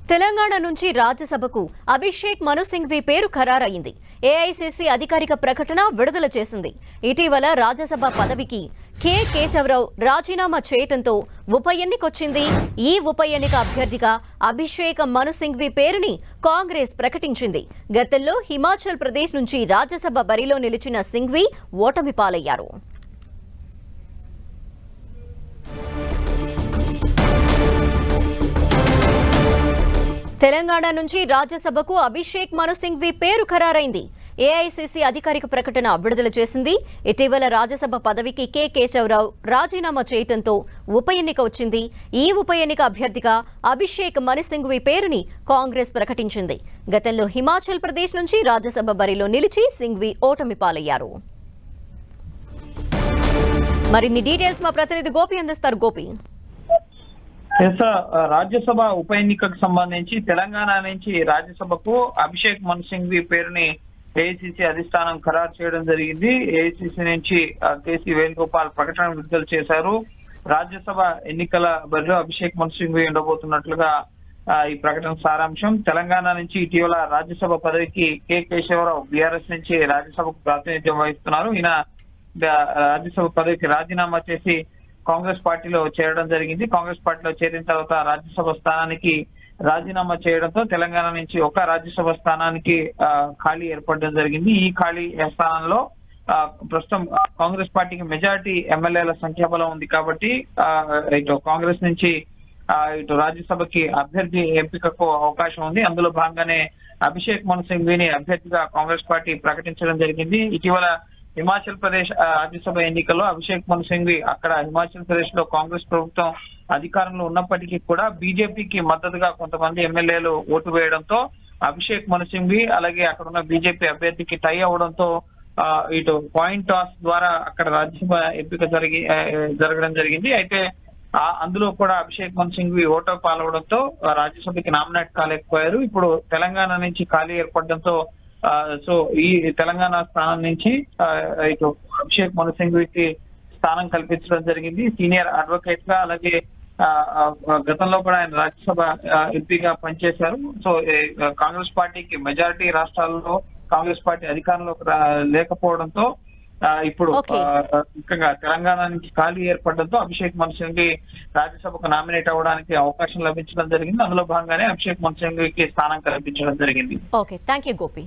తెలంగాణ నుంచి రాజ్యసభకు అభిషేక్ మను సింఘ్వి పేరు ఖరారైంది. ఏఐసీసీ అధికారిక ప్రకటన విడుదల చేసింది. ఇటీవల రాజ్యసభ పదవికి కె కేశవరావు రాజీనామా చేయడంతో ఉప ఎన్నికొచ్చింది. ఈ ఉప ఎన్నిక అభ్యర్థిగా అభిషేక్ మను సింఘ్వి పేరుని కాంగ్రెస్ ప్రకటించింది. గతంలో హిమాచల్ ప్రదేశ్ నుంచి రాజ్యసభ బరిలో నిలిచిన సింఘ్వి ఓటమి పాలయ్యారు. తెలంగాణ నుంచి రాజ్యసభకు అభిషేక్ మను సింఘ్వి పేరు ఖరారైంది. ఏఐసీసీ అధికారిక ప్రకటన విడుదల చేసింది. ఇటీవల రాజ్యసభ పదవికి కె కేశవరావు రాజీనామా చేయడంతో ఉప ఎన్నిక వచ్చింది. ఈ ఉప ఎన్నిక అభ్యర్థిగా అభిషేక్ మను సింఘ్వి పేరుని కాంగ్రెస్ ప్రకటించింది. గతంలో హిమాచల్ ప్రదేశ్ నుంచి రాజ్యసభ బరిలో నిలిచి సింఘ్వి ఓటమి పాలయ్యారు. మరిన్ని డీటెయిల్స్ మా ప్రతినిధి గోపి అందిస్తారు. గోపి, రాజ్యసభ ఉప ఎన్నికకు సంబంధించి తెలంగాణ నుంచి రాజ్యసభకు అభిషేక్ మను సింఘ్వి పేరుని ఏఐసీసీ అధిష్టానం ఖరారు చేయడం జరిగింది. ఏఐసీసీ నుంచి కేసీ వేణుగోపాల్ ప్రకటన విడుదల చేశారు. రాజ్యసభ ఎన్నికల బరిలో అభిషేక్ మను సింఘ్వి ఉండబోతున్నట్లుగా ఈ ప్రకటన సారాంశం. తెలంగాణ నుంచి ఇటీవల రాజ్యసభ పదవికి కె కేశవరావు బీఆర్ఎస్ నుంచి రాజ్యసభకు ప్రాతినిధ్యం వహిస్తున్నారు. ఈయన రాజ్యసభ పదవికి రాజీనామా చేసి కాంగ్రెస్ పార్టీలో చేరడం జరిగింది. కాంగ్రెస్ పార్టీలో చేరిన తర్వాత రాజ్యసభ స్థానానికి రాజీనామా చేయడంతో తెలంగాణ నుంచి ఒక రాజ్యసభ స్థానానికి ఖాళీ ఏర్పడడం జరిగింది. ఈ ఖాళీ స్థానంలో ప్రస్తుతం కాంగ్రెస్ పార్టీకి మెజారిటీ ఎమ్మెల్యేల సంఖ్యాబలం ఉంది కాబట్టి ఇటు కాంగ్రెస్ నుంచి ఇటు రాజ్యసభకి అభ్యర్థి ఎంపికకు అవకాశం ఉంది. అందులో భాగంగానే అభిషేక్ మను సింఘ్విని అభ్యర్థిగా కాంగ్రెస్ పార్టీ ప్రకటించడం జరిగింది. ఇటీవల హిమాచల్ ప్రదేశ్ రాజ్యసభ ఎన్నికల్లో అభిషేక్ మను సింఘ్వి అక్కడ హిమాచల్ ప్రదేశ్ లో కాంగ్రెస్ ప్రభుత్వం అధికారంలో ఉన్నప్పటికీ కూడా బీజేపీకి మద్దతుగా కొంతమంది ఎమ్మెల్యేలు ఓటు వేయడంతో అభిషేక్ మను సింఘ్వి అలాగే అక్కడ ఉన్న బీజేపీ అభ్యర్థికి టై అవడంతో ఇటు కాయిన్ టాస్ ద్వారా అక్కడ రాజ్యసభ ఎంపిక జరగడం జరిగింది. అయితే అందులో కూడా అభిషేక్ మను సింఘ్వి ఓటు పాల్గొనడంతో రాజ్యసభకి నామినేట్ కాలేకపోయారు. ఇప్పుడు తెలంగాణ నుంచి ఖాళీ ఏర్పడడంతో సో ఈ తెలంగాణ స్థానం నుంచి ఇటు అభిషేక్ మను సింఘ్వికి స్థానం కల్పించడం జరిగింది. సీనియర్ అడ్వకేట్ గా అలాగే గతంలో కూడా ఆయన రాజ్యసభ ఎంపీగా పనిచేశారు. సో కాంగ్రెస్ పార్టీకి మెజారిటీ రాష్ట్రాల్లో కాంగ్రెస్ పార్టీ అధికారంలో లేకపోవడంతో ఇప్పుడు ముఖ్యంగా తెలంగాణ నుంచి ఖాళీ ఏర్పడడంతో అభిషేక్ మను సింఘ్వి రాజ్యసభకు నామినేట్ అవ్వడానికి అవకాశం లభించడం జరిగింది. అందులో భాగంగానే అభిషేక్ మను సింఘ్వికి స్థానం కల్పించడం జరిగింది. Okay, thank you Gopi.